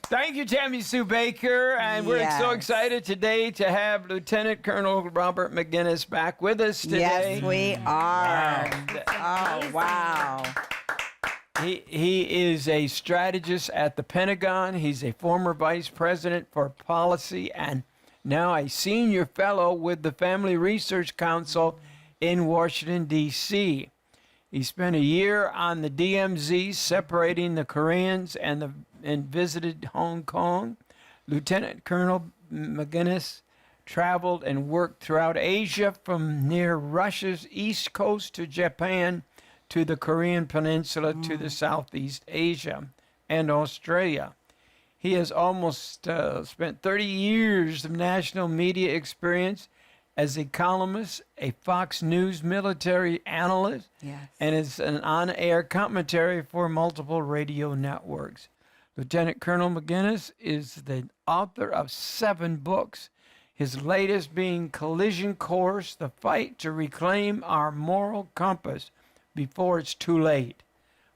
Thank you, Tammy Sue Bakker. And we're so excited today to have Lieutenant Colonel Robert Maginnis back with us today. Yes, we are. And, oh, wow. He is a strategist at the Pentagon. He's a former vice president for policy and now a senior fellow with the Family Research Council in Washington, D.C. He spent a year on the DMZ separating the Koreans and visited Hong Kong. Lieutenant Colonel Maginnis traveled and worked throughout Asia from near Russia's east coast to Japan to the Korean Peninsula to the Southeast Asia and Australia. He has almost spent 30 years of national media experience as a columnist, a Fox News military analyst, and is an on-air commentary for multiple radio networks. Lieutenant Colonel Maginnis is the author of 7 books, his latest being Collision Course, The Fight to Reclaim Our Moral Compass Before It's Too Late.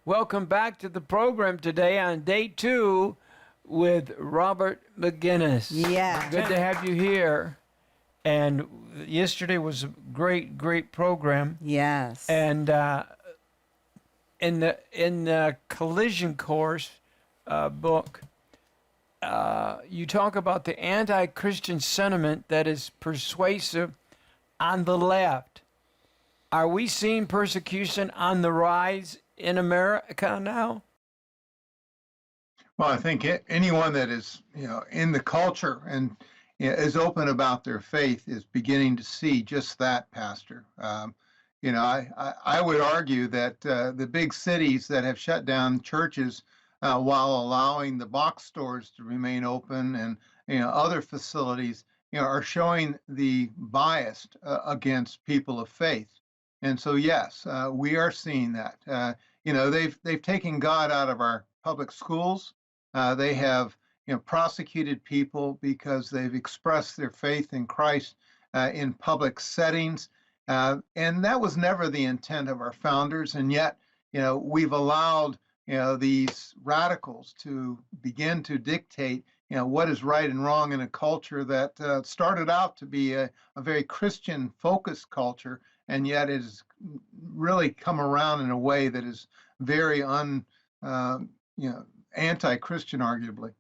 Welcome back to the program today on day 2 with Robert Maginnis. Yeah. Good to have you here. And yesterday was a great, great program. Yes. And in the Collision Course book, you talk about the anti-Christian sentiment that is persuasive on the left. Are we seeing persecution on the rise in America now? Well, I think anyone that is, in the culture and is open about their faith is beginning to see just that, Pastor. I would argue that the big cities that have shut down churches while allowing the box stores to remain open and other facilities, are showing the bias against people of faith. And so, yes, we are seeing that. They've taken God out of our public schools. They have prosecuted people because they've expressed their faith in Christ in public settings. And that was never the intent of our founders. And yet, we've allowed, these radicals to begin to dictate, what is right and wrong in a culture that started out to be a very Christian-focused culture, and yet it has really come around in a way that is very anti-Christian, arguably.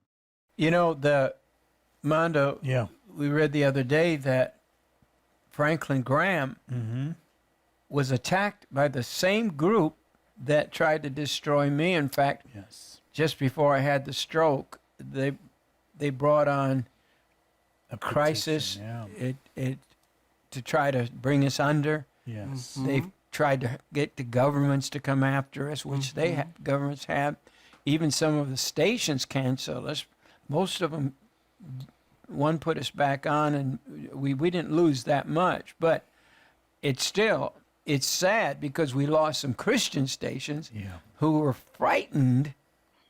Mondo, we read the other day that Franklin Graham was attacked by the same group that tried to destroy me. In fact, just before I had the stroke, they brought on a crisis to try to bring us under. Yes. They've tried to get the governments to come after us, which governments have. Even some of the stations canceled us. Most of them, one put us back on, and we didn't lose that much. But it's sad because we lost some Christian stations who were frightened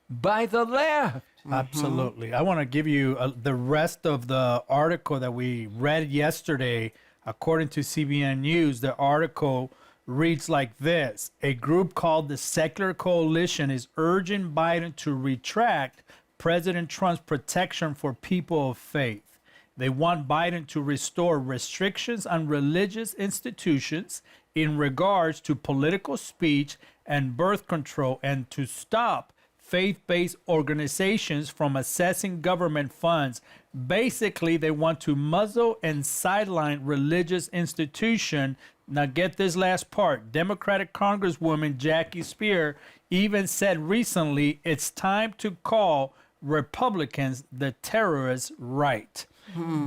by the left. Absolutely. I want to give you the rest of the article that we read yesterday. According to CBN News, the article reads like this: a group called the Secular Coalition is urging Biden to retract President Trump's protection for people of faith. They want Biden to restore restrictions on religious institutions in regards to political speech and birth control, and to stop faith-based organizations from accessing government funds. Basically, they want to muzzle and sideline religious institutions. Now get this last part. Democratic Congresswoman Jackie Spear even said recently it's time to call Republicans the terrorist right.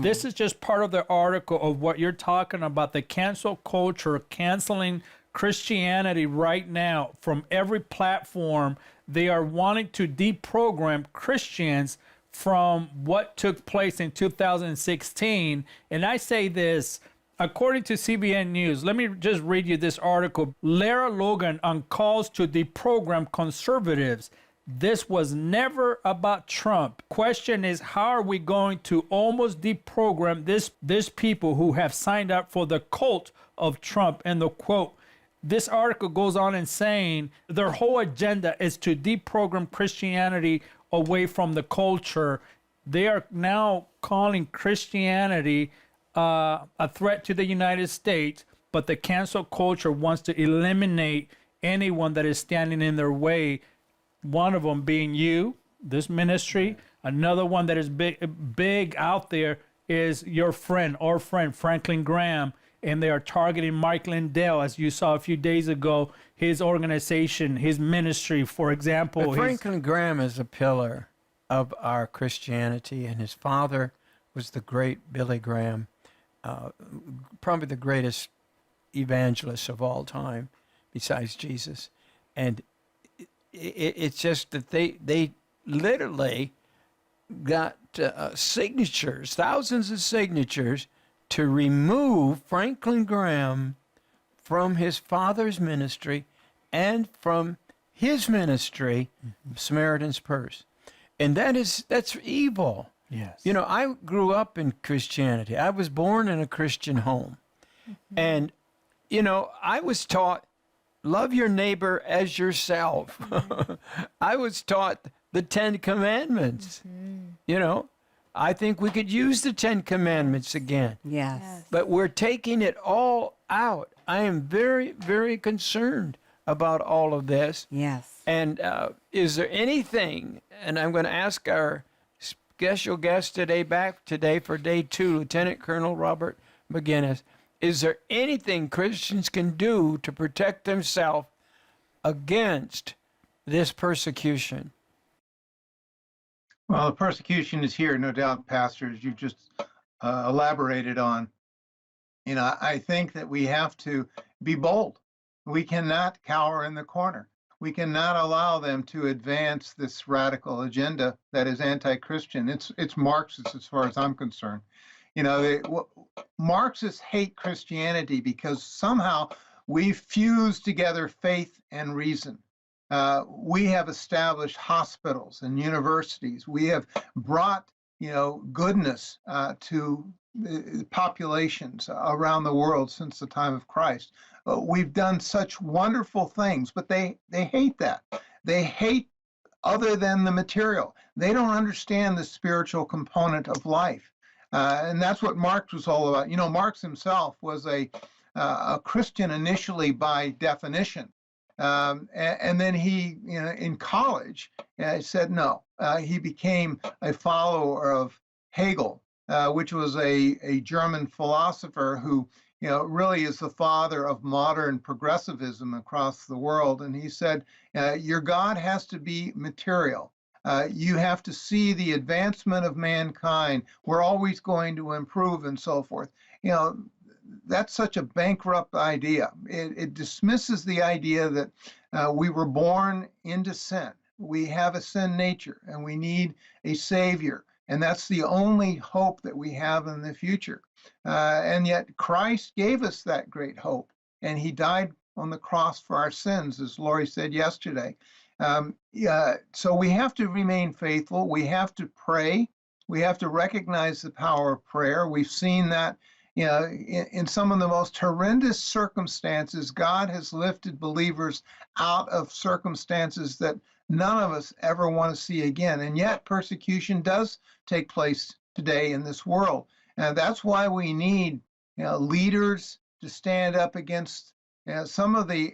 This is just part of the article of what you're talking about, the cancel culture, canceling Christianity right now from every platform. They are wanting to deprogram Christians from what took place in 2016. And I say this, according to CBN News, let me just read you this article. Lara Logan on calls to deprogram conservatives. This was never about Trump. Question is, how are we going to almost deprogram this people who have signed up for the cult of Trump? And the quote, this article goes on and saying their whole agenda is to deprogram Christianity away from the culture. They are now calling Christianity a threat to the United States, but the cancel culture wants to eliminate anyone that is standing in their way. One of them being you, this ministry. Another one that is big out there is your friend, our friend, Franklin Graham. And they are targeting Mike Lindell, as you saw a few days ago, his organization, his ministry, for example. But Franklin Graham is a pillar of our Christianity, and his father was the great Billy Graham, probably the greatest evangelist of all time, besides Jesus. And it's just that they literally got signatures, thousands of signatures, to remove Franklin Graham from his father's ministry and from his ministry, Samaritan's Purse. And that's evil. Yes. You know, I grew up in Christianity. I was born in a Christian home. And, you know, I was taught, love your neighbor as yourself. I was taught the 10 Commandments. You know, I think we could use the 10 Commandments again. Yes. But we're taking it all out. I am very, very concerned about all of this. Yes. And is there anything, and I'm going to ask our special guest back today for day 2, Lieutenant Colonel Robert Maginnis, is there anything Christians can do to protect themselves against this persecution? Well, the persecution is here, no doubt, Pastor, as you just elaborated on. You know, I think that we have to be bold. We cannot cower in the corner. We cannot allow them to advance this radical agenda that is anti-Christian. It's Marxist as far as I'm concerned. You know, Marxists hate Christianity because somehow we fuse together faith and reason. We have established hospitals and universities. We have brought, you know, goodness to populations around the world since the time of Christ. We've done such wonderful things, but they hate that. They hate other than the material. They don't understand the spiritual component of life. And that's what Marx was all about. You know, Marx himself was a Christian initially by definition. And then he, you know, in college, said no. He became a follower of Hegel, which was a German philosopher who, you know, really is the father of modern progressivism across the world. And he said, your God has to be material. You have to see the advancement of mankind. We're always going to improve and so forth. You know, that's such a bankrupt idea. It dismisses the idea that we were born into sin. We have a sin nature and we need a savior. And that's the only hope that we have in the future. And yet Christ gave us that great hope. And he died on the cross for our sins, as Lori said yesterday. So we have to remain faithful. We have to pray. We have to recognize the power of prayer. We've seen that, you know, in some of the most horrendous circumstances, God has lifted believers out of circumstances that none of us ever want to see again. And yet persecution does take place today in this world. And that's why we need, you know, leaders to stand up against, you know, some of the,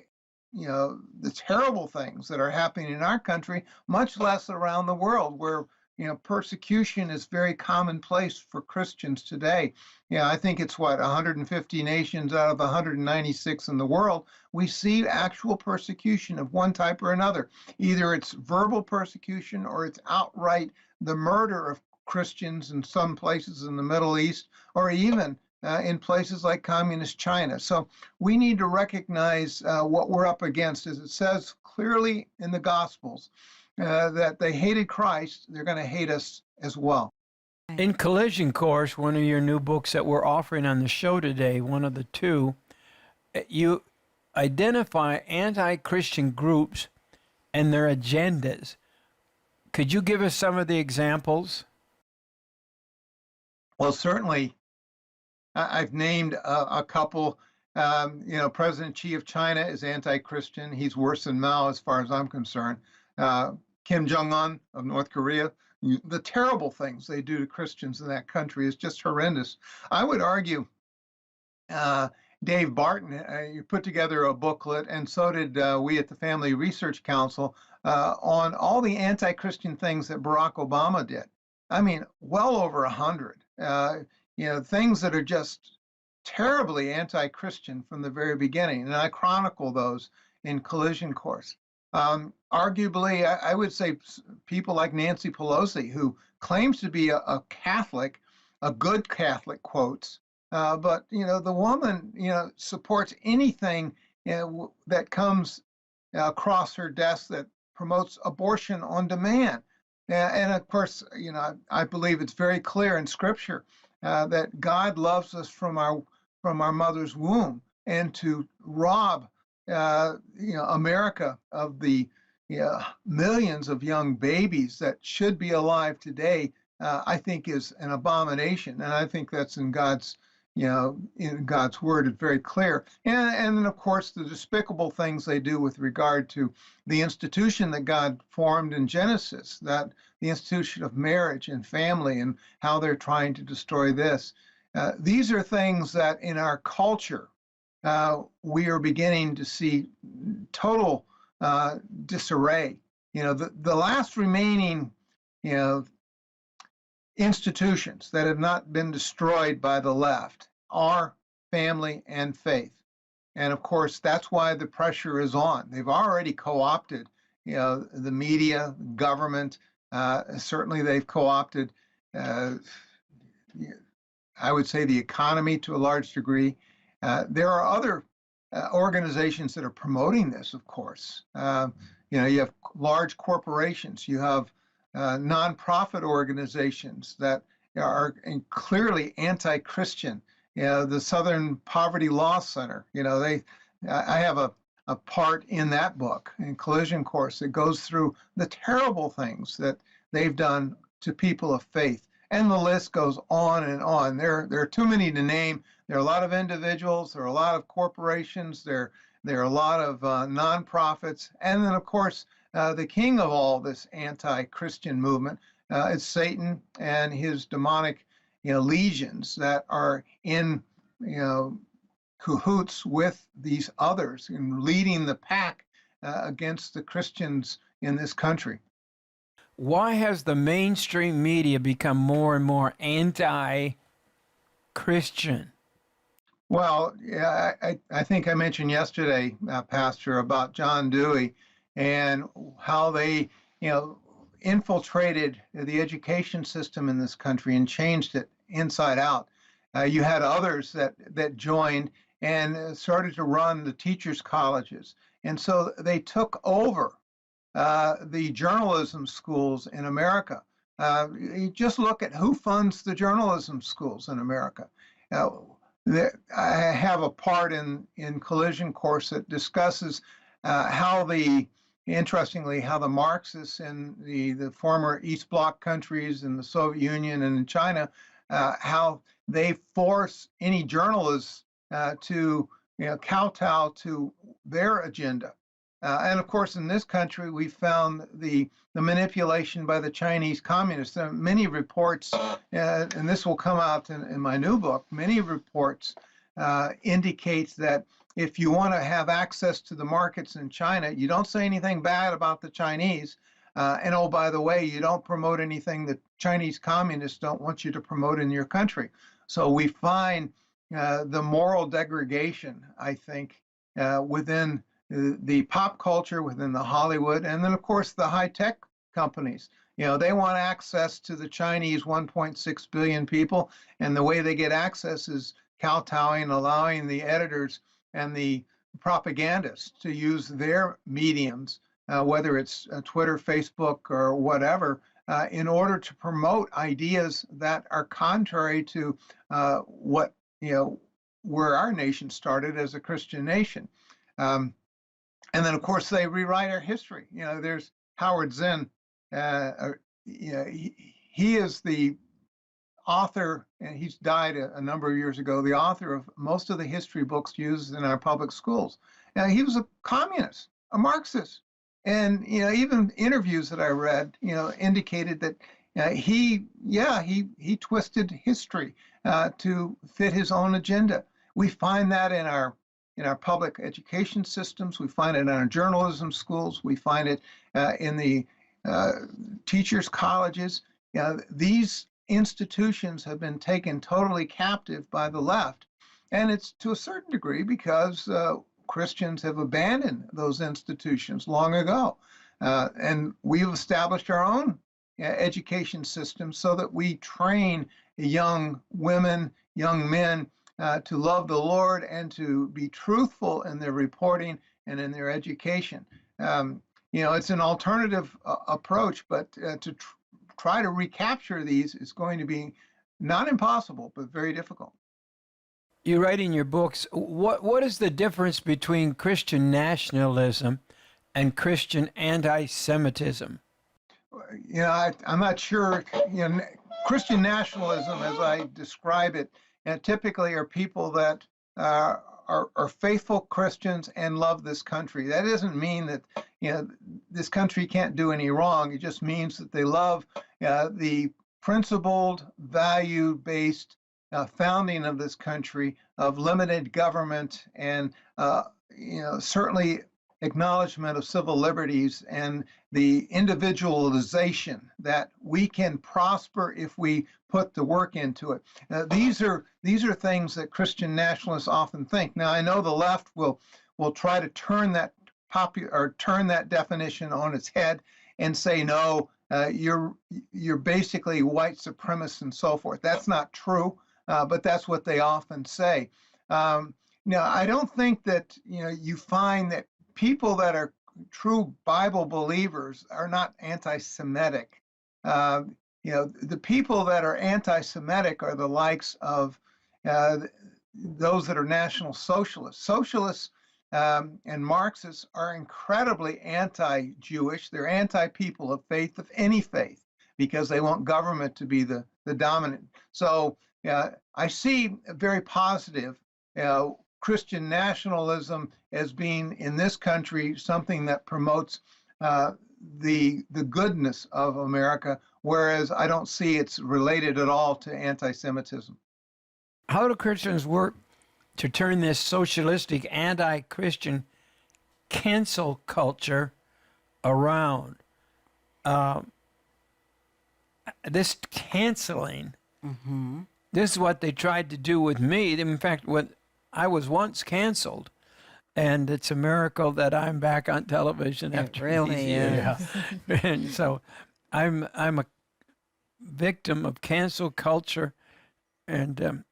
you know, the terrible things that are happening in our country, much less around the world, where, you know, persecution is very commonplace for Christians today. Yeah, I think it's 150 nations out of 196 in the world. We see actual persecution of one type or another. Either it's verbal persecution or it's outright the murder of Christians in some places in the Middle East, or even in places like communist China. So we need to recognize what we're up against. As it says clearly in the Gospels, that they hated Christ, they're going to hate us as well. In Collision Course, one of your new books that we're offering on the show today, one of the two, you identify anti-Christian groups and their agendas. Could you give us some of the examples? Well, certainly, I've named a couple. President Xi of China is anti-Christian. He's worse than Mao as far as I'm concerned. Kim Jong-un of North Korea, the terrible things they do to Christians in that country is just horrendous. I would argue, Dave Barton, you put together a booklet, and so did we at the Family Research Council, on all the anti-Christian things that Barack Obama did. I mean, well over 100. Things that are just terribly anti-Christian from the very beginning, and I chronicle those in Collision Course. Arguably, I would say people like Nancy Pelosi, who claims to be a Catholic, a good Catholic, quotes, but the woman supports anything that comes across her desk that promotes abortion on demand. And of course, I believe it's very clear in Scripture that God loves us from our mother's womb, and to rob America of the millions of young babies that should be alive today, I think is an abomination, and I think that's in God's word. It's very clear, and then of course the despicable things they do with regard to the institution that God formed in Genesis, that the institution of marriage and family, and how they're trying to destroy this. These are things that in our culture we are beginning to see total disarray. The last remaining institutions that have not been destroyed by the left are family and faith. And of course, that's why the pressure is on. They've already co-opted, the media, government. Certainly they've co-opted, I would say, the economy to a large degree. There are other organizations that are promoting this, of course. You have large corporations, you have nonprofit organizations that are clearly anti-Christian. The Southern Poverty Law Center, I have a part in that book, in Collision Course, that goes through the terrible things that they've done to people of faith. And the list goes on and on. There are too many to name. There are a lot of individuals, there are a lot of corporations, there are a lot of nonprofits, and then of course the king of all this anti-Christian movement is Satan and his demonic legions that are in cahoots with these others and leading the pack against the Christians in this country. Why has the mainstream media become more and more anti-Christian? Well, yeah, I think I mentioned yesterday, Pastor, about John Dewey and how they, infiltrated the education system in this country and changed it inside out. You had others that joined and started to run the teachers' colleges. And so they took over the journalism schools in America. You just look at who funds the journalism schools in America. I have a part in Collision Course that discusses interestingly, how the Marxists in the former East Bloc countries, in the Soviet Union and in China, how they force any journalists to kowtow to their agenda. And of course, in this country, we found the manipulation by the Chinese communists. There are many reports, and this will come out in my new book, many reports indicates that if you want to have access to the markets in China, you don't say anything bad about the Chinese. And oh, by the way, you don't promote anything that Chinese communists don't want you to promote in your country. So we find the moral degradation, I think, within the pop culture, within the Hollywood, and then of course the high-tech companies. They want access to the Chinese 1.6 billion people, and the way they get access is kowtowing, allowing the editors and the propagandists to use their mediums, whether it's Twitter, Facebook, or whatever, in order to promote ideas that are contrary to what, where our nation started as a Christian nation. And then, of course, they rewrite our history. There's Howard Zinn. He is the author, and he's died a number of years ago, the author of most of the history books used in our public schools. Now, he was a communist, a Marxist. And, even interviews that I read, indicated that he twisted history to fit his own agenda. We find that in our public education systems. We find it in our journalism schools. We find it in the teachers' colleges. These institutions have been taken totally captive by the left. And it's to a certain degree because Christians have abandoned those institutions long ago. And we've established our own education system so that we train young women, young men to love the Lord and to be truthful in their reporting and in their education. It's an alternative approach, but to try to recapture these is going to be not impossible, but very difficult. You write in your books, what is the difference between Christian nationalism and Christian anti-Semitism? I'm not sure. Christian nationalism, as I describe it, typically are people that are faithful Christians and love this country. That doesn't mean that this country can't do any wrong. It just means that they love the principled, value-based founding of this country, of limited government, and certainly acknowledgement of civil liberties and the individualization that we can prosper if we put the work into it. These are things that Christian nationalists often think. Now, I know the left will try to turn that definition on its head and say, no, you're basically white supremacist and so forth. That's not true, but that's what they often say. Now, I don't think that you find that people that are true Bible believers are not anti-Semitic. The people that are anti-Semitic are the likes of those that are National Socialists. Socialists and Marxists are incredibly anti-Jewish. They're anti-people of faith, of any faith, because they want government to be the dominant. So I see very positive Christian nationalism as being in this country something that promotes the goodness of America, whereas I don't see it's related at all to anti-Semitism. How do Christians work to turn this socialistic, anti-Christian cancel culture around? This canceling, this is what they tried to do with me. In fact, when I was once canceled, and it's a miracle that I'm back on television after these years. Yeah. And so I'm a victim of cancel culture, and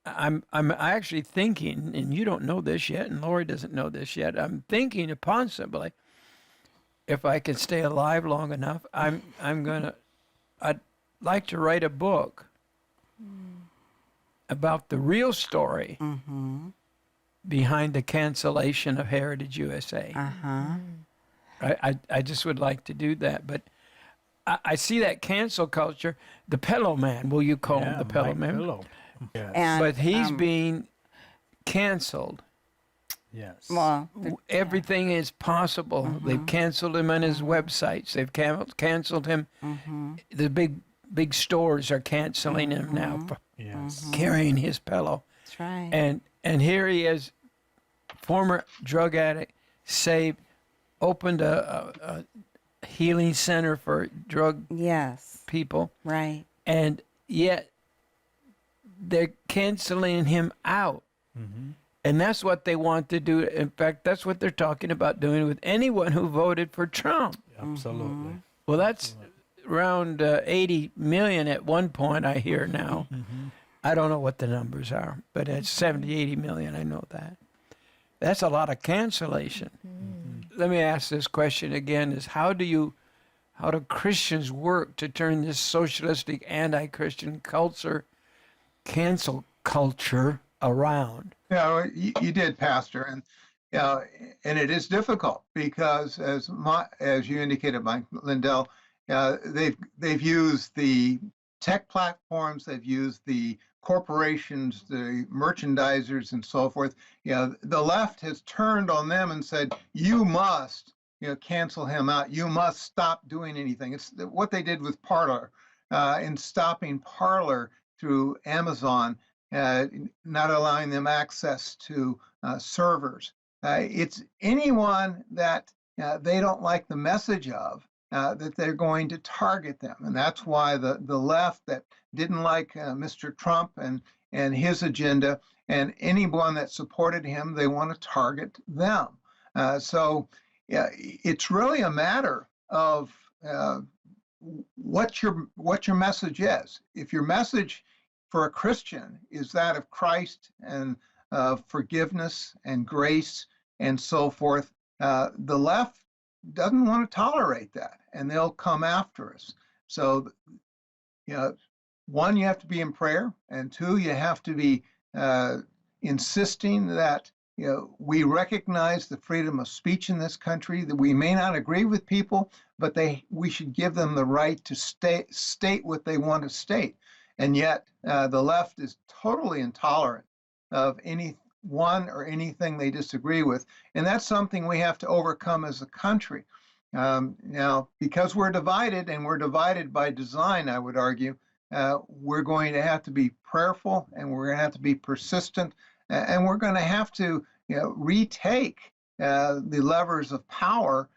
I'm actually thinking, and you don't know this yet, and Lori doesn't know this yet. I'm thinking of possibly, if I can stay alive long enough, I'd like to write a book about the real story behind the cancellation of Heritage USA. I just would like to do that, but I see that cancel culture. The Pillow Man, will you call him the Pillow Man? Pillow. Yes. And, but he's being canceled. Yes. well, Everything is possible. They've canceled him on his websites. They've canceled him. The big stores are canceling him now for carrying his pillow. that's right. And here he is, former drug addict, saved, opened a healing center for drug Yes, people, right. and yet they're canceling him out. And that's what they want to do. In fact, that's what they're talking about doing with anyone who voted for Trump. Absolutely. Well, that's around 80 million at one point, I hear now. I don't know what the numbers are, but it's 70, 80 million, I know that. That's a lot of cancellation. Let me ask this question again, is how do Christians work to turn this socialistic, anti-Christian culture, cancel culture around? You did, Pastor, and it is difficult because, as you indicated, Mike Lindell, they've used the tech platforms. They've used the corporations, the merchandisers, and so forth. The left has turned on them and said, "You must, cancel him out. You must stop doing anything." It's what they did with Parler, in stopping Parler through Amazon, not allowing them access to servers. It's anyone that they don't like the message of, that they're going to target them. And that's why the left that didn't like Mr. Trump and his agenda, and anyone that supported him, they want to target them. So it's really a matter of what your message is. If your message for a Christian is that of Christ and forgiveness and grace and so forth, the left doesn't want to tolerate that, and they'll come after us. So, one, you have to be in prayer, and two, you have to be insisting that we recognize the freedom of speech in this country, that we may not agree with people, but we should give them the right to state what they want to state. And yet the left is totally intolerant of anyone or anything they disagree with. And that's something we have to overcome as a country. Now, because we're divided, and we're divided by design, I would argue, we're going to have to be prayerful, and we're going to have to be persistent, and we're going to have to retake the levers of power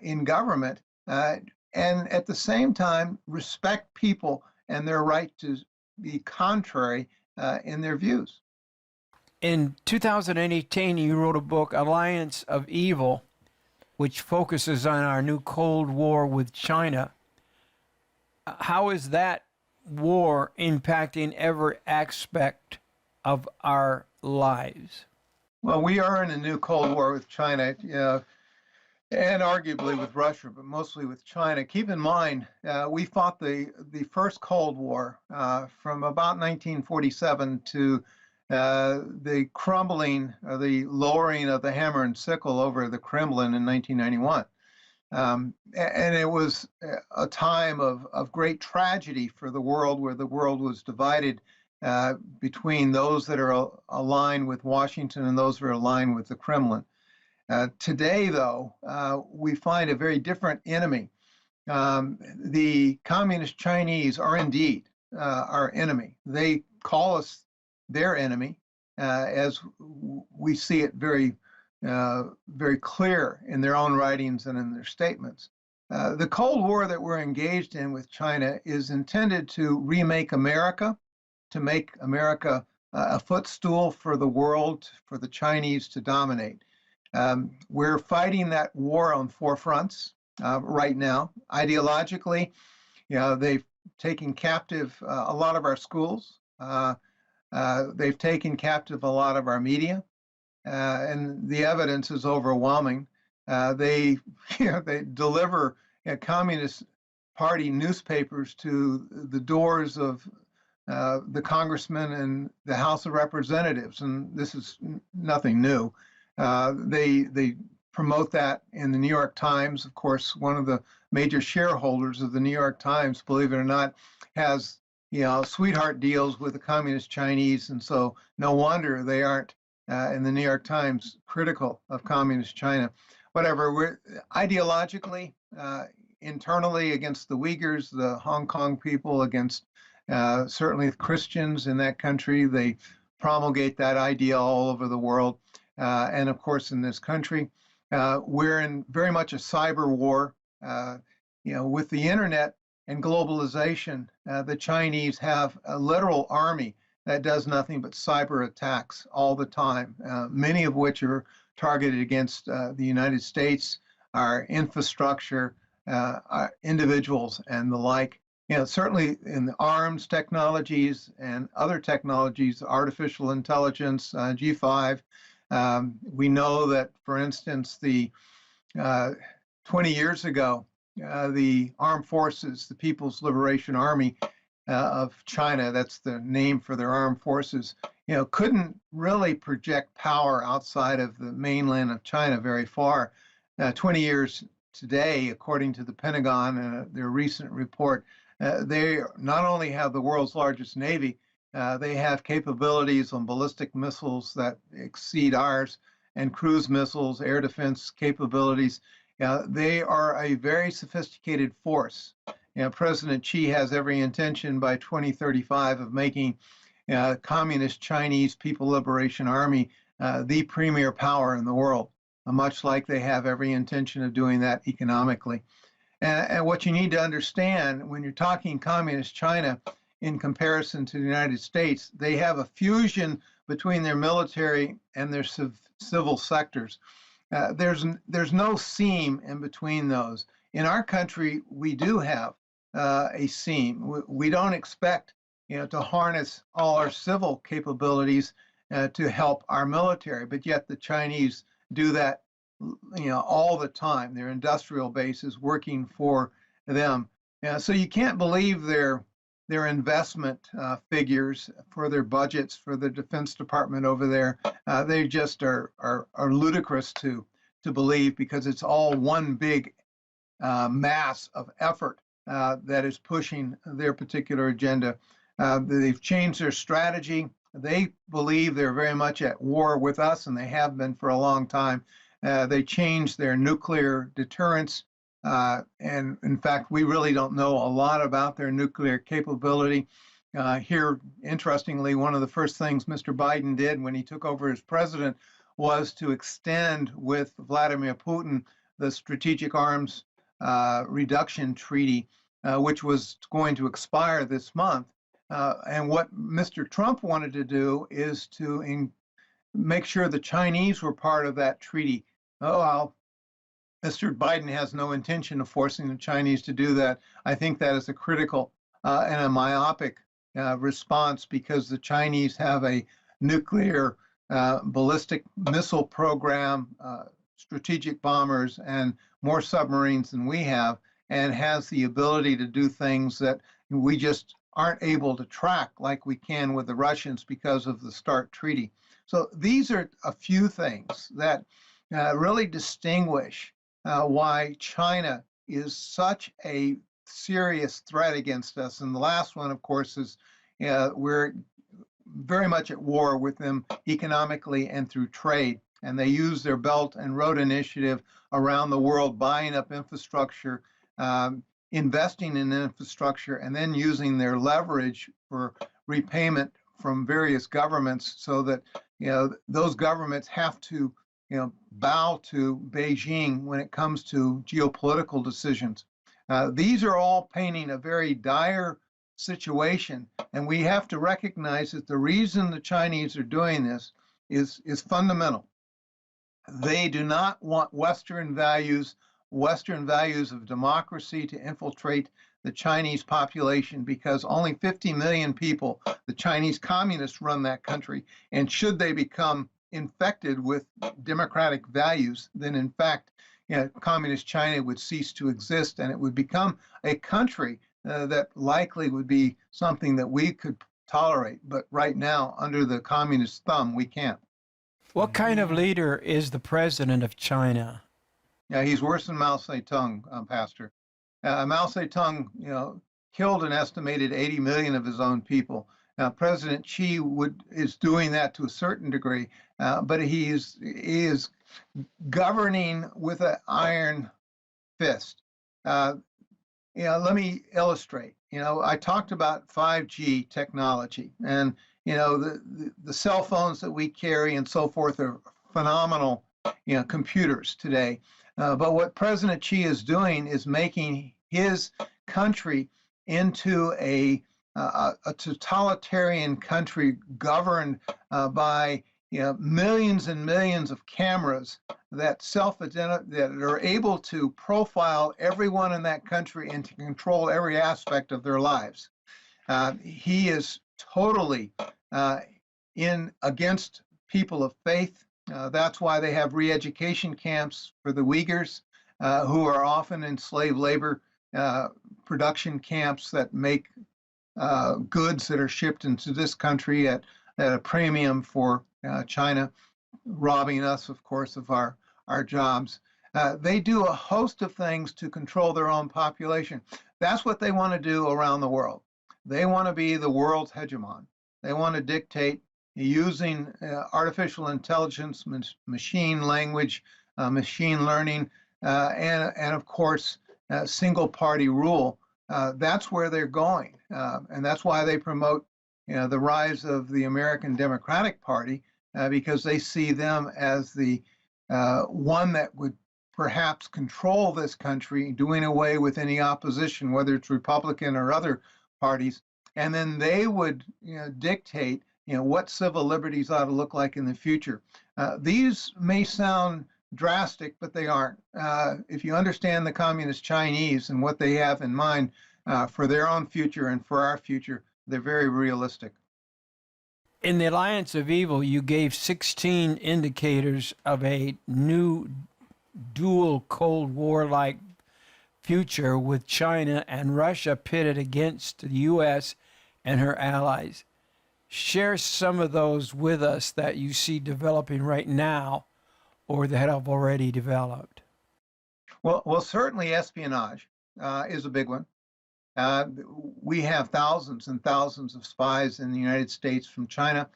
in government, and at the same time respect people and their right to be contrary in their views. In 2018, you wrote a book, Alliance of Evil, which focuses on our new Cold War with China. How is that war impacting every aspect of our lives? Well, we are in a new Cold War with China, and arguably with Russia, but mostly with China. Keep in mind, we fought the first Cold War from about 1947 to the crumbling, the lowering of the hammer and sickle over the Kremlin in 1991. And it was a time of great tragedy for the world, where the world was divided between those that are aligned with Washington and those that are aligned with the Kremlin. Today, though, we find a very different enemy. The communist Chinese are indeed our enemy. They call us their enemy, as we see it very clear in their own writings and in their statements. The Cold War that we're engaged in with China is intended to remake America, to make America a footstool for the world, for the Chinese to dominate. We're fighting that war on four fronts right now. Ideologically, they've taken captive a lot of our schools. They've taken captive a lot of our media, and the evidence is overwhelming. They deliver Communist Party newspapers to the doors of the congressmen and the House of Representatives, and this is nothing new. They promote that in the New York Times. Of course, one of the major shareholders of the New York Times, believe it or not, has sweetheart deals with the communist Chinese, and so no wonder they aren't in the New York Times critical of communist China. Whatever, we're ideologically, internally against the Uyghurs, the Hong Kong people, against certainly Christians in that country. They promulgate that idea all over the world. And of course, in this country, we're in very much a cyber war. With the internet and globalization, the Chinese have a literal army that does nothing but cyber attacks all the time, many of which are targeted against the United States, our infrastructure, our individuals, and the like. Certainly in the arms technologies and other technologies, artificial intelligence, G5. We know that, for instance, 20 years ago, the armed forces, the People's Liberation Army of China, that's the name for their armed forces, couldn't really project power outside of the mainland of China very far. 20 years today, according to the Pentagon and their recent report, They not only have the world's largest Navy, they have capabilities on ballistic missiles that exceed ours and cruise missiles, air defense capabilities. They are a very sophisticated force. President Xi has every intention by 2035 of making Communist Chinese People Liberation Army the premier power in the world, much like they have every intention of doing that economically. And what you need to understand when you're talking Communist China in comparison to the United States, they have a fusion between their military and their civil sectors. There's no seam in between those. In our country, we do have a seam. We don't expect to harness all our civil capabilities to help our military, but yet the Chinese do that all the time. Their industrial base is working for them. So you can't believe their investment figures for their budgets for the Defense Department over there. They just are ludicrous to believe, because it's all one big mass of effort that is pushing their particular agenda. They've changed their strategy. They believe they're very much at war with us, and they have been for a long time. They changed their nuclear deterrence. And in fact, we really don't know a lot about their nuclear capability. Here, interestingly, one of the first things Mr. Biden did when he took over as president was to extend with Vladimir Putin the Strategic Arms Reduction Treaty, which was going to expire this month. And what Mr. Trump wanted to do is to make sure the Chinese were part of that treaty. Oh, well, Mr. Biden has no intention of forcing the Chinese to do that. I think that is a critical and a myopic response, because the Chinese have a nuclear ballistic missile program, strategic bombers, and more submarines than we have, and has the ability to do things that we just aren't able to track like we can with the Russians because of the START treaty. So these are a few things that really distinguish why China is such a serious threat against us. And the last one, of course, is we're very much at war with them economically and through trade. And they use their Belt and Road Initiative around the world, buying up infrastructure, investing in infrastructure, and then using their leverage for repayment from various governments, so that those governments have to bow to Beijing when it comes to geopolitical decisions. These are all painting a very dire situation, and we have to recognize that the reason the Chinese are doing this is fundamental. They do not want Western values of democracy to infiltrate the Chinese population, because only 50 million people, the Chinese communists, run that country. And should they become infected with democratic values, then in fact, communist China would cease to exist, and it would become a country that likely would be something that we could tolerate. But right now, under the communist thumb, we can't. What kind of leader is the president of China? Yeah, he's worse than Mao Zedong, Pastor. Mao Zedong, killed an estimated 80 million of his own people. Now, President Xi is doing that to a certain degree, but he is governing with an iron fist. Let me illustrate. I talked about 5G technology, and the cell phones that we carry and so forth are phenomenal, computers today. But what President Xi is doing is making his country into a totalitarian country governed by millions and millions of cameras that are able to profile everyone in that country and to control every aspect of their lives. He is totally against people of faith. That's why they have re-education camps for the Uyghurs, who are often in slave labor production camps that make goods that are shipped into this country at a premium for China, robbing us, of course, of our jobs. They do a host of things to control their own population. That's what they want to do around the world. They want to be the world's hegemon. They want to dictate using artificial intelligence, machine language, machine learning, and of course, single party rule. That's where they're going. And that's why they promote the rise of the American Democratic Party, because they see them as the one that would perhaps control this country, doing away with any opposition, whether it's Republican or other parties. And then they would dictate what civil liberties ought to look like in the future. These may sound drastic, but they aren't. If you understand the Communist Chinese and what they have in mind for their own future and for our future, they're very realistic. In the Alliance of Evil, you gave 16 indicators of a new dual Cold War-like future with China and Russia pitted against the U.S. and her allies. Share some of those with us that you see developing right now or that have already developed. Well, certainly espionage is a big one. We have thousands and thousands of spies in the United States from China.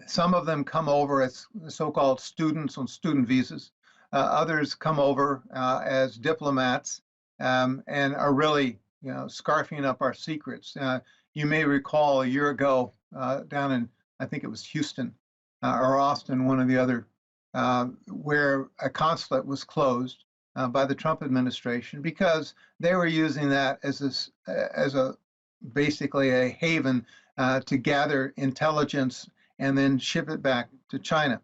Some of them come over as so-called students on student visas. Others come over as diplomats and are really, scarfing up our secrets. You may recall a year ago down in, I think it was Houston or Austin, one or the other, where a consulate was closed by the Trump administration because they were using that as basically a haven to gather intelligence and then ship it back to China.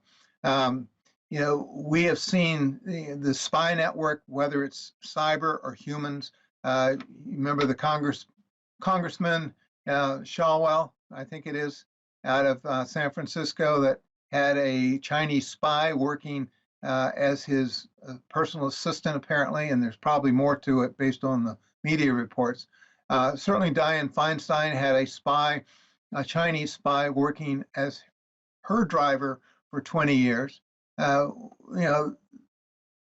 We have seen the spy network, whether it's cyber or humans. Remember the Congressman Shawwell, I think it is, out of San Francisco, that had a Chinese spy working as his personal assistant, apparently, and there's probably more to it based on the media reports. Certainly, Dianne Feinstein had a Chinese spy working as her driver for 20 years.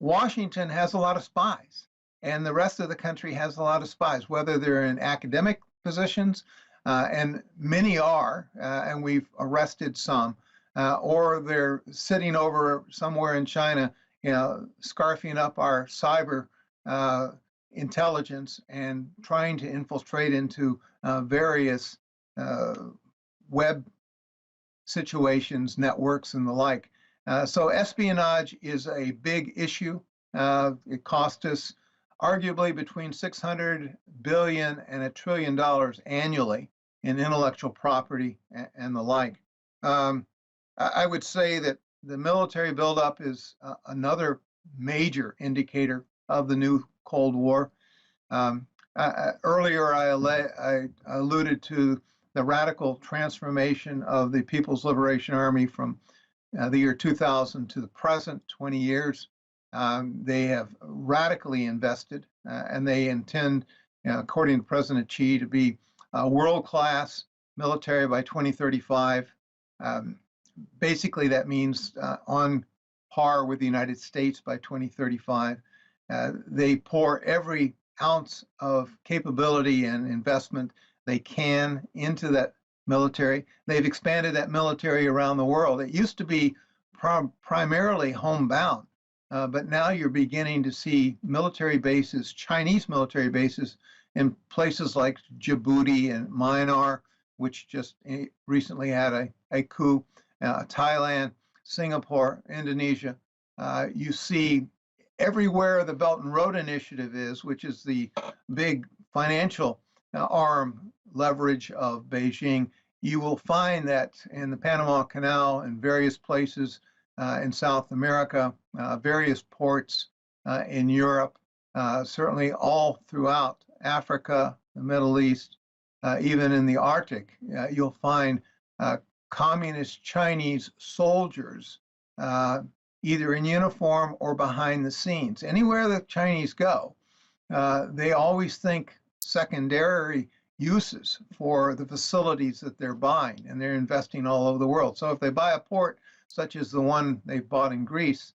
Washington has a lot of spies, and the rest of the country has a lot of spies, whether they're in academic positions, and many are, and we've arrested some, or they're sitting over somewhere in China, scarfing up our cyber intelligence and trying to infiltrate into various web situations, networks, and the like. So espionage is a big issue. It cost us arguably between $600 billion and $1 trillion annually in intellectual property and the like. I would say that the military buildup is another major indicator of the new Cold War. Earlier, I alluded to the radical transformation of the People's Liberation Army from the year 2000 to the present, 20 years. They have radically invested, and they intend, according to President Xi, to be a world-class military by 2035. Basically, that means on par with the United States by 2035. They pour every ounce of capability and investment they can into that military. They've expanded that military around the world. It used to be primarily homebound, but now you're beginning to see military bases, Chinese military bases, in places like Djibouti and Myanmar, which just recently had a coup, Thailand, Singapore, Indonesia. You see everywhere the Belt and Road Initiative is, which is the big financial arm leverage of Beijing, you will find that in the Panama Canal and various places in South America, various ports in Europe, certainly all throughout Africa, the Middle East, even in the Arctic, you'll find communist Chinese soldiers either in uniform or behind the scenes. Anywhere the Chinese go, they always think secondary uses for the facilities that they're buying, and they're investing all over the world. So if they buy a port such as the one they bought in Greece,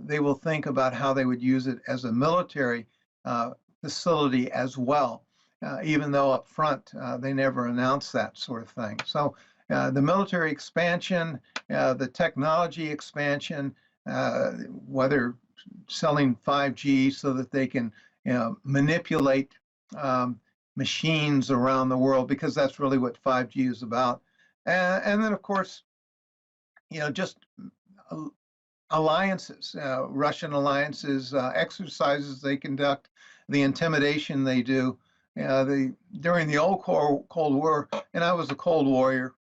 they will think about how they would use it as a military facility as well, even though up front they never announced that sort of thing. So the military expansion, the technology expansion, whether selling 5G so that they can manipulate machines around the world, because that's really what 5G is about. And then, of course, just alliances, Russian alliances, exercises they conduct, the intimidation they do. During the old Cold War, and I was a Cold Warrior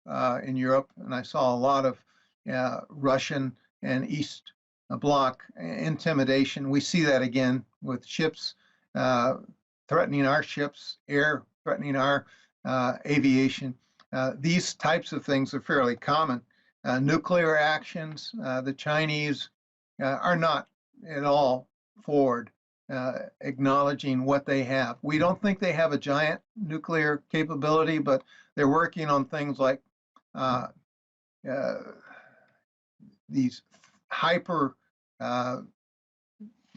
in Europe, and I saw a lot of Russian and East Bloc intimidation. We see that again with ships threatening our ships, air threatening our aviation. These types of things are fairly common. Nuclear actions, the Chinese are not at all forward acknowledging what they have. We don't think they have a giant nuclear capability, but they're working on things like these hyper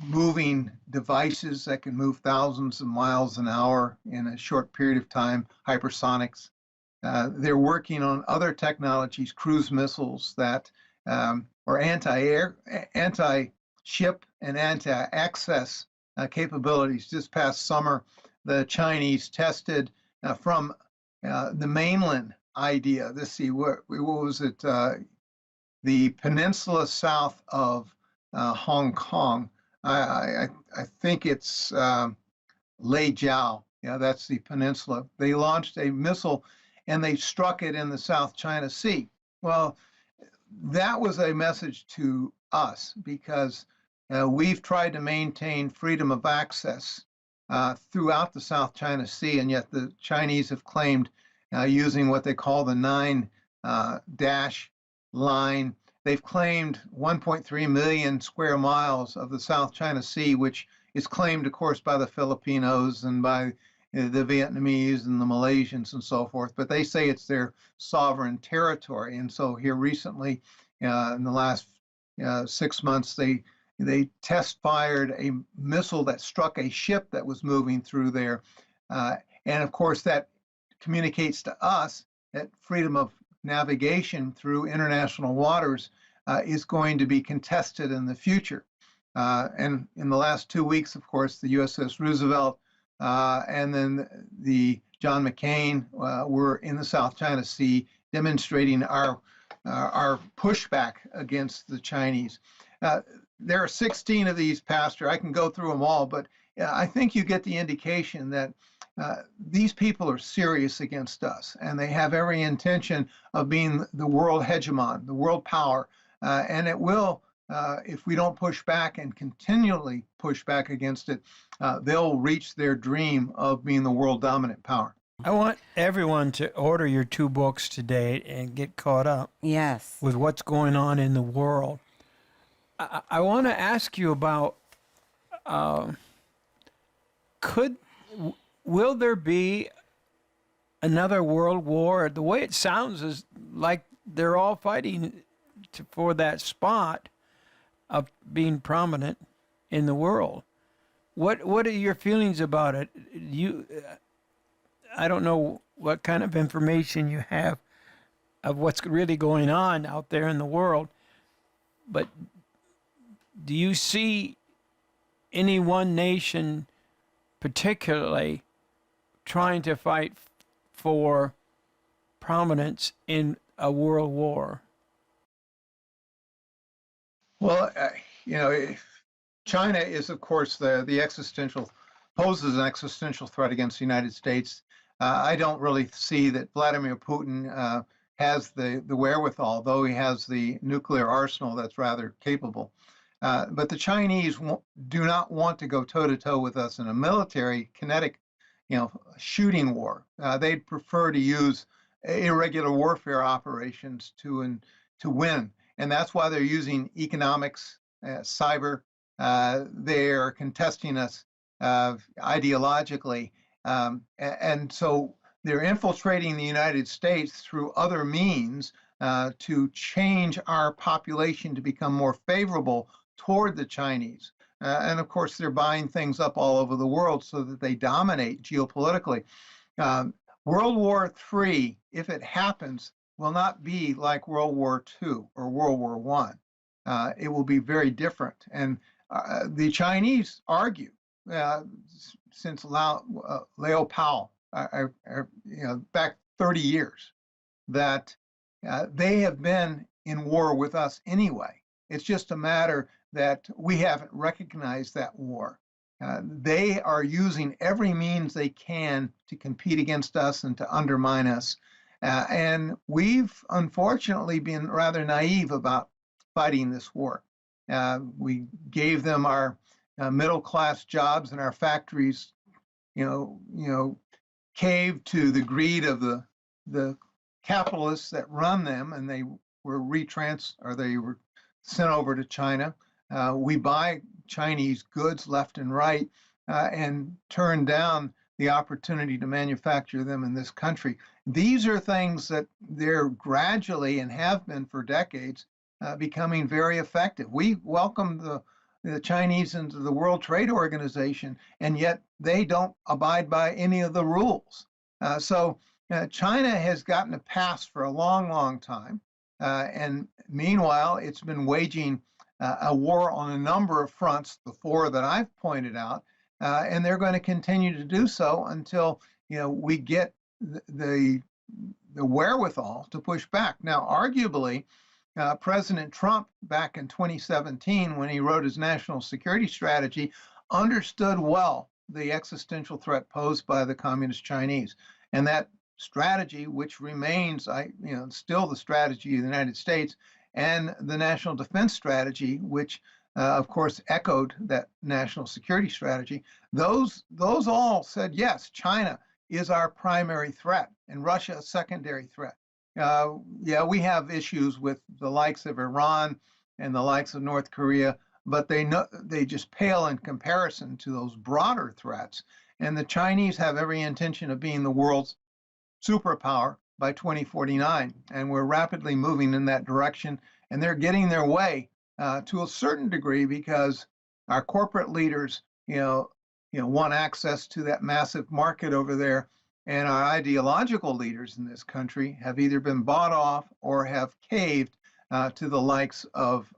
moving devices that can move thousands of miles an hour in a short period of time, hypersonics. They're working on other technologies, cruise missiles that or anti-ship and anti-access capabilities. This past summer, the Chinese tested from the mainland idea. Let's see, what was it? The peninsula south of Hong Kong. I think it's Leijiao. Yeah, that's the peninsula. They launched a missile and they struck it in the South China Sea. Well, that was a message to us because we've tried to maintain freedom of access throughout the South China Sea, and yet the Chinese have claimed using what they call the 9-dash line. They've claimed 1.3 million square miles of the South China Sea, which is claimed, of course, by the Filipinos and by the Vietnamese and the Malaysians and so forth, but they say it's their sovereign territory. And so here recently, in the last 6 months, they test fired a missile that struck a ship that was moving through there. And of course, that communicates to us that freedom of navigation through international waters is going to be contested in the future. And in the last 2 weeks, of course, the USS Roosevelt and then the John McCain were in the South China Sea demonstrating our pushback against the Chinese. There are 16 of these, Pastor. I can go through them all, but I think you get the indication that these people are serious against us, and they have every intention of being the world hegemon, the world power, and it will, if we don't push back and continually push back against it, they'll reach their dream of being the world dominant power. I want everyone to order your 2 books today and get caught up Yes. with what's going on in the world. I want to ask you about will there be another world war? The way it sounds is like they're all fighting for that spot of being prominent in the world. What are your feelings about it? I don't know what kind of information you have of what's really going on out there in the world, but do you see any one nation particularly trying to fight for prominence in a world war? Well, China is, of course, poses an existential threat against the United States. I don't really see that Vladimir Putin has the wherewithal, though he has the nuclear arsenal that's rather capable. But the Chinese do not want to go toe-to-toe with us in a military, kinetic, shooting war. They'd prefer to use irregular warfare operations to win. And that's why they're using economics, cyber. They're contesting us ideologically. And so they're infiltrating the United States through other means to change our population to become more favorable toward the Chinese. And of course, they're buying things up all over the world so that they dominate geopolitically. World War III, if it happens, will not be like World War II or World War I. It will be very different. And the Chinese argue since Leo Powell, back 30 years, that they have been in war with us anyway. It's just a matter that we haven't recognized that war. They are using every means they can to compete against us and to undermine us. And we've unfortunately been rather naive about fighting this war. We gave them our middle-class jobs, and our factories, caved to the greed of the capitalists that run them, and they were they were sent over to China. We buy Chinese goods left and right and turn down the opportunity to manufacture them in this country. These are things that they're gradually, and have been for decades, becoming very effective. We welcome the Chinese into the World Trade Organization, and yet they don't abide by any of the rules. So China has gotten a pass for a long, long time. And meanwhile, it's been waging a war on a number of fronts, the four that I've pointed out, and they're going to continue to do so until we get the wherewithal to push back. Now, arguably, President Trump, back in 2017, when he wrote his national security strategy, understood well the existential threat posed by the Communist Chinese, and that strategy, which remains, still the strategy of the United States, and the National Defense Strategy, which, of course, echoed that national security strategy. Those all said, yes, China is our primary threat, and Russia a secondary threat. We have issues with the likes of Iran and the likes of North Korea, but they just pale in comparison to those broader threats. And the Chinese have every intention of being the world's superpower by 2049, and we're rapidly moving in that direction. And they're getting their way to a certain degree because our corporate leaders, want access to that massive market over there, and our ideological leaders in this country have either been bought off or have caved to the likes of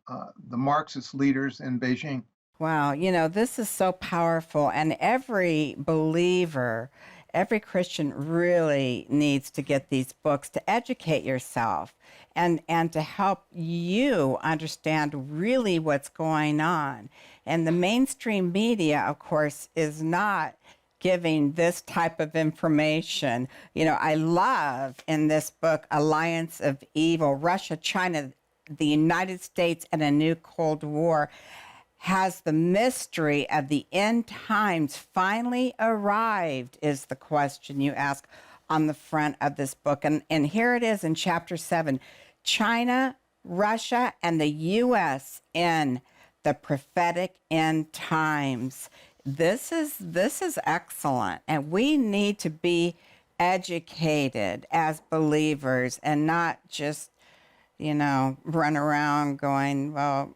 the Marxist leaders in Beijing. Wow, this is so powerful, and every believer, every Christian really needs to get these books to educate yourself and to help you understand really what's going on. And the mainstream media, of course, is not giving this type of information. I love in this book, Alliance of Evil, Russia, China, the United States, and a New Cold War. Has the mystery of the end times finally arrived, is the question you ask on the front of this book. And here it is in chapter 7, China, Russia, and the U.S. in the prophetic end times. This is excellent, and we need to be educated as believers and not just, run around going, well,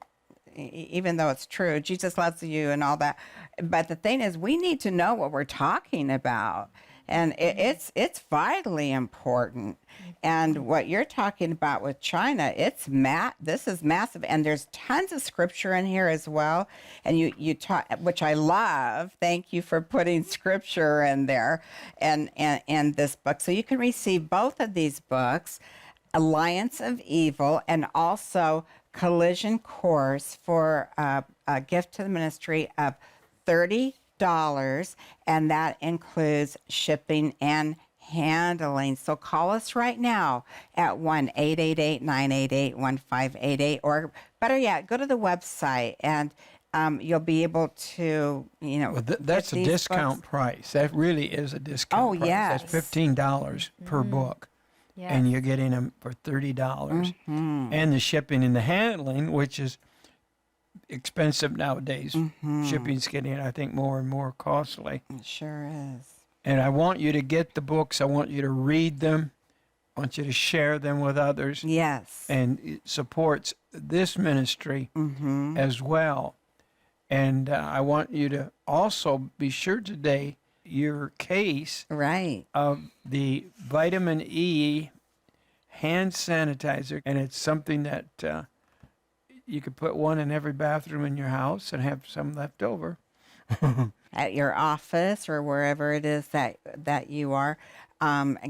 even though it's true, Jesus loves you and all that. But the thing is, we need to know what we're talking about. And it's vitally important. And what you're talking about with China, this is massive. And there's tons of scripture in here as well. And you taught, which I love. Thank you for putting scripture in there and this book. So you can receive both of these books, Alliance of Evil, and also Collision Course, for a gift to the ministry of $30, and that includes shipping and handling. So call us right now at 1-888-988-1588, or better yet, go to the website and you'll be able to, that's a discount price. That really is a discount price. Yes. That's $15 per book. Yes. And you're getting them for $30. And the shipping and the handling, which is expensive nowadays. Shipping's getting, I think, more and more costly. It sure is. And I want you to get the books. I want you to read them. I want you to share them with others. Yes. And it supports this ministry as well. And I want you to also be sure today your case Right. of the vitamin E hand sanitizer, and it's something that you could put one in every bathroom in your house and have some left over. At your office or wherever it is that you are.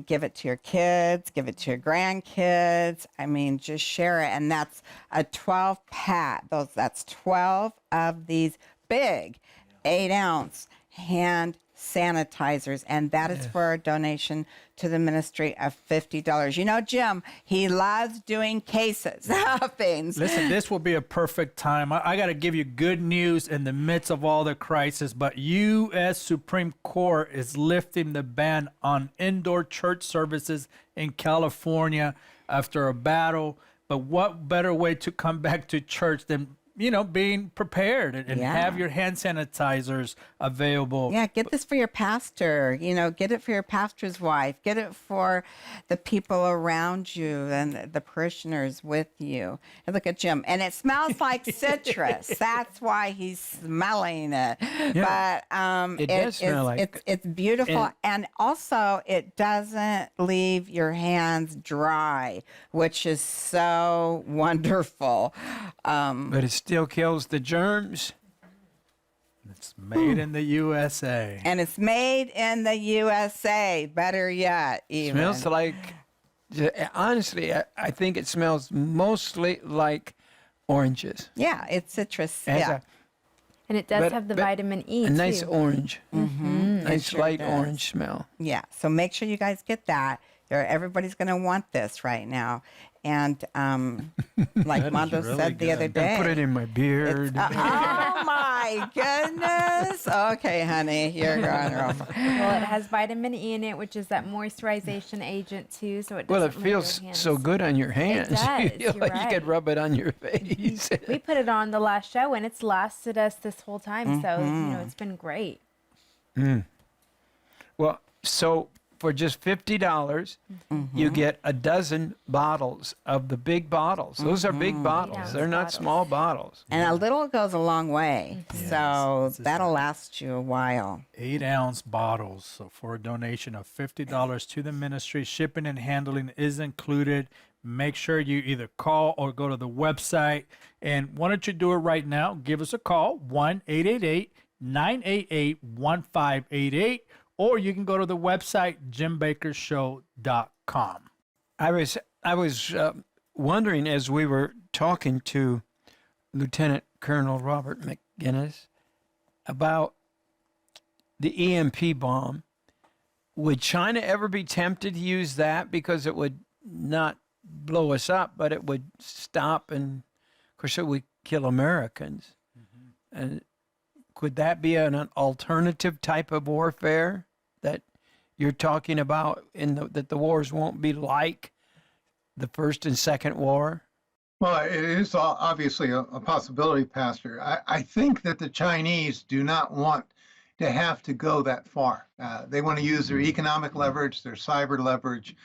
Give it to your kids, give it to your grandkids. I mean, just share it. And that's a 12 pack. That's 12 of these big 8-ounce hand sanitizers. And that is for a donation to the ministry of $50. You know, Jim, he loves doing cases of things. Listen, this will be a perfect time. I got to give you good news in the midst of all the crisis, but U.S. Supreme Court is lifting the ban on indoor church services in California after a battle. But what better way to come back to church than, you know, being prepared and have your hand sanitizers available. Yeah, get this for your pastor. You know, get it for your pastor's wife. Get it for the people around you and the parishioners with you. And look at Jim. And it smells like citrus. That's why he's smelling it. Yeah. But It does smell like it's beautiful. And also, it doesn't leave your hands dry, which is so wonderful. But it still kills the germs. It's made in the USA. And it's made in the USA. Better yet, even. Smells like, honestly, I think it smells mostly like oranges. Yeah, it's citrus. It has Yeah. And it does But- have the but vitamin E a nice too. orange. Nice sure light does. orange smell. Yeah. So make sure you guys get that. Everybody's going to want this right now. And like is Mondo really said the good. other And day. put it in my beard. Oh my goodness. Okay, honey, you're going over. Well, it has vitamin E in it, which is that moisturization agent too. So it Well, it doesn't leave your feels hands. so good on your hands. does, You feel you're like you could right. rub it on your face. We put it on the last show, and it's lasted us this whole time. So you know, it's been great. Well, so for just $50, you get a dozen bottles of the big bottles. Those are big bottles. Yeah, They're not bottles. small bottles. And a little goes a long way. So that'll last you a while. 8-ounce bottles. So for a donation of $50 to the ministry, shipping and handling is included. Make sure you either call or go to the website. And why don't you do it right now? Give us a call, 1-888-988-1588. Or you can go to the website, jimbakkershow.com. I was wondering as we were talking to Lieutenant Colonel Robert Maginnis about the EMP bomb. Would China ever be tempted to use that because it would not blow us up, but it would stop and, of course, it would kill Americans? And could that be an alternative type of warfare that you're talking about that the wars won't be like the First and Second War? Well, it is obviously a possibility, Pastor. I think that the Chinese do not want to have to go that far. They want to use their economic leverage, their cyber leverage.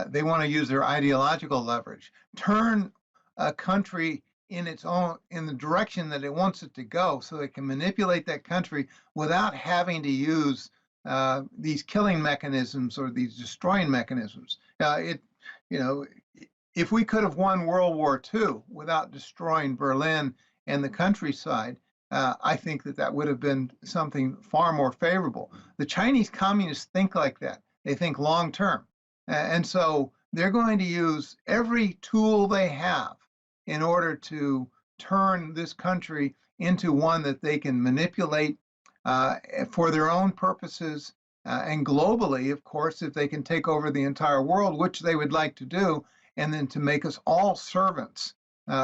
They want to use their ideological leverage. Turn a country in the direction that it wants it to go, so it can manipulate that country without having to use these killing mechanisms or these destroying mechanisms. If we could have won World War II without destroying Berlin and the countryside, I think that would have been something far more favorable. The Chinese communists think like that. They think long term. And so they're going to use every tool they have in order to turn this country into one that they can manipulate for their own purposes. And globally, of course, if they can take over the entire world, which they would like to do, and then to make us all servants,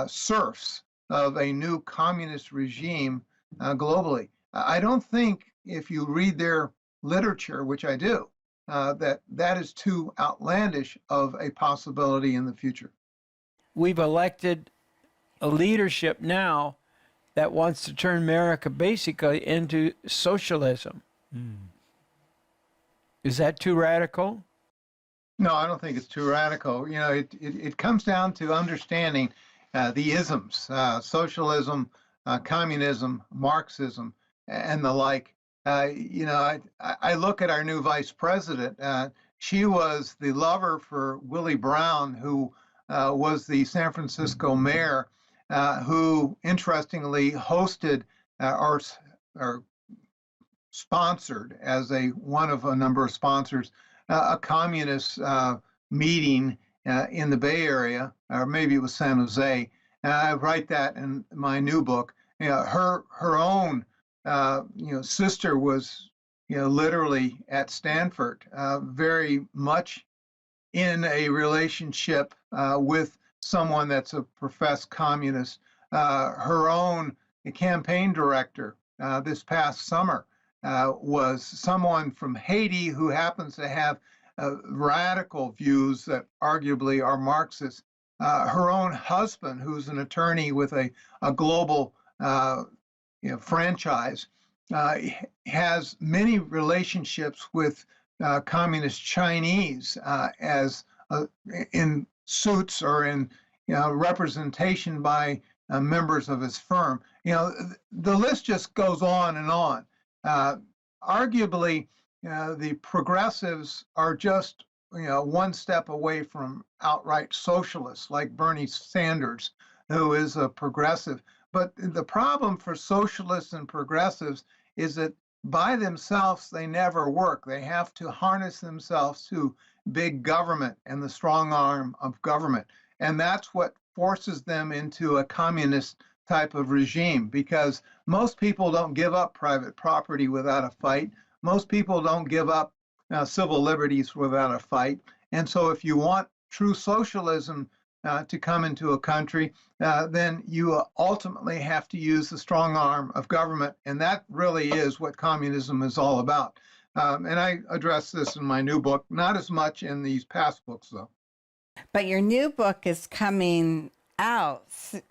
serfs of a new communist regime globally. I don't think if you read their literature, which I do, that is too outlandish of a possibility in the future. We've elected a leadership now that wants to turn America basically into socialism. Is that too radical? No, I don't think it's too radical. It comes down to understanding the isms, socialism, communism, Marxism, and the like. I look at our new vice president. She was the lover for Willie Brown, who was the San Francisco mayor, who interestingly hosted or sponsored as one of a number of sponsors a communist meeting in the Bay Area, or maybe it was San Jose. I write that in my new book. Her own sister was literally at Stanford, very much in a relationship with someone that's a professed communist. Her own campaign director this past summer was someone from Haiti who happens to have radical views that arguably are Marxist. Her own husband, who's an attorney with a global franchise, has many relationships with communist Chinese as in suits or in representation by members of his firm. The list just goes on and on. Arguably, the progressives are just one step away from outright socialists, like Bernie Sanders, who is a progressive. But the problem for socialists and progressives is that by themselves they never work. They have to harness themselves to big government and the strong arm of government, and that's what forces them into a communist type of regime, because most people don't give up private property without a fight. Most people don't give up civil liberties without a fight. And so if you want true socialism to come into a country, then you ultimately have to use the strong arm of government. And that really is what communism is all about. And I address this in my new book, not as much in these past books, though. But your new book is coming out.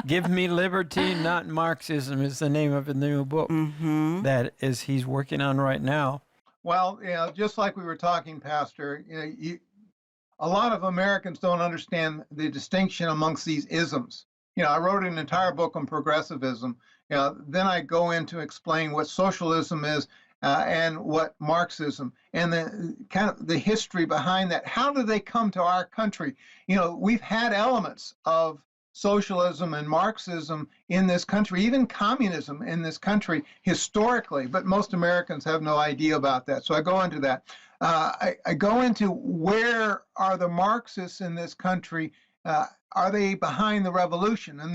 Give Me Liberty, Not Marxism is the name of the new book that is he's working on right now. Well, just like we were talking, Pastor, a lot of Americans don't understand the distinction amongst these isms. I wrote an entire book on progressivism. Then I go in to explain what socialism is and what Marxism, and the kind of the history behind that. How do they come to our country? We've had elements of socialism and Marxism in this country, even communism in this country historically, but most Americans have no idea about that. So I go into that. I go into where are the Marxists in this country? Are they behind the revolution? And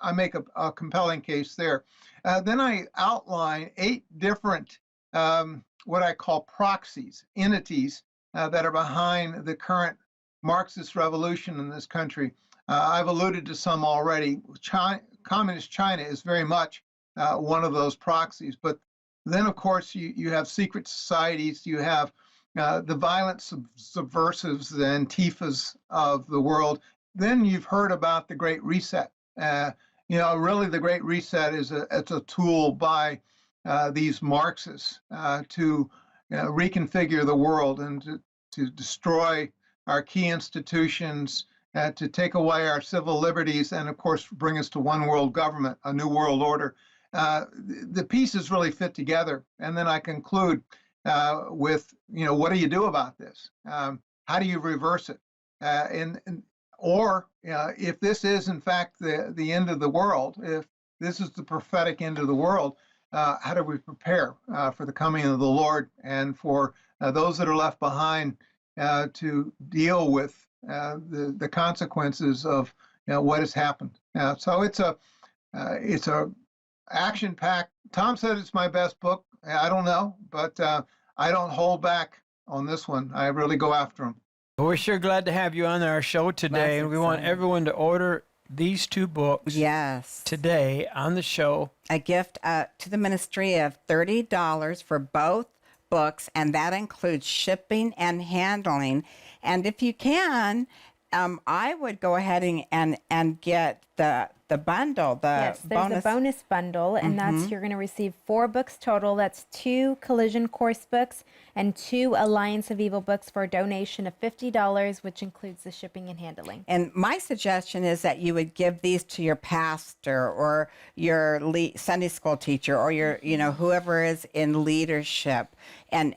I make a compelling case there. Then I outline 8 different, what I call proxies, entities that are behind the current Marxist revolution in this country. I've alluded to some already. Communist China is very much one of those proxies. But then, of course, you have secret societies. You have the violent subversives, the Antifas of the world. Then you've heard about the Great Reset. Really, the Great Reset is a tool by these Marxists to reconfigure the world and to destroy our key institutions, to take away our civil liberties, and of course bring us to one world government, a new world order. The pieces really fit together. And then I conclude with, what do you do about this? How do you reverse it? Or if this is in fact the end of the world, if this is the prophetic end of the world, how do we prepare for the coming of the Lord and for those that are left behind to deal with the consequences of what has happened? So it's a action-packed. Tom said it's my best book. I don't know, but I don't hold back on this one. I really go after them. Well, we're sure glad to have you on our show today, That's and we want exciting. everyone to order these 2 books Yes. today on the show. A gift to the ministry of $30 for both books, and that includes shipping and handling. And if you can, I would go ahead and get the the bundle, the Yes, there's a bonus bundle, and that's you're going to receive 4 books total. That's 2 Collision course books and 2 Alliance of Evil books for a donation of $50, which includes the shipping and handling. And my suggestion is that you would give these to your pastor or your Sunday school teacher or your, whoever is in leadership, and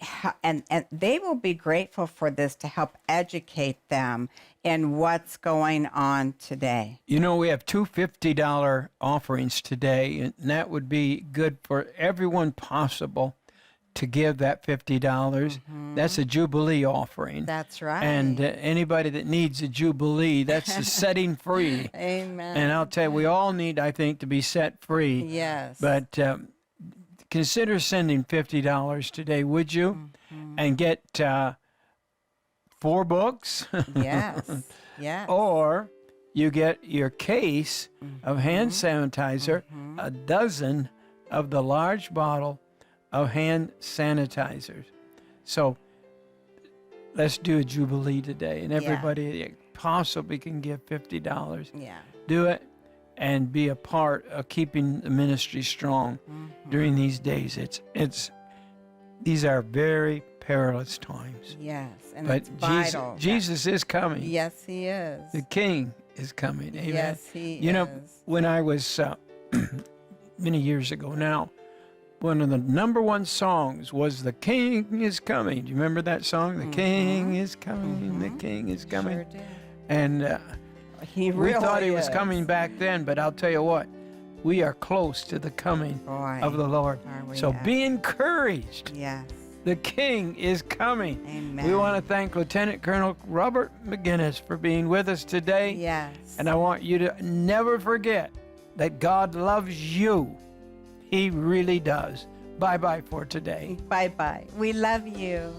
they will be grateful for this to help educate them in what's going on today. We have 2 $50 offerings today, and that would be good for everyone possible to give that $50. That's a Jubilee offering. That's right. And anybody that needs a Jubilee, that's the setting free. Amen. And I'll tell you, we all need, I think, to be set free. Yes. But consider sending $50 today, would you? And get 4 books. Yes. Yes. Or you get your case of hand sanitizer, a dozen of the large bottle of hand sanitizers. So let's do a Jubilee today, and everybody that possibly can give $50. Yeah. Do it and be a part of keeping the ministry strong during these days. These are very perilous times. Yes. And But it's vital. Jesus is coming. Yes, he is. The King is coming. Amen. Yes, he is. When I was many years ago now, one of the number 1 songs was "The King is Coming." Do you remember that song? The King is coming. The King is coming. Sure did. And He we really thought he was is. coming back then, but I'll tell you what, we are close to the coming Boy, of the Lord. are we So ever. be encouraged. Yes. The King is coming. Amen. We want to thank Lieutenant Colonel Robert Maginnis for being with us today. Yes. And I want you to never forget that God loves you. He really does. Bye-bye for today. Bye-bye. We love you.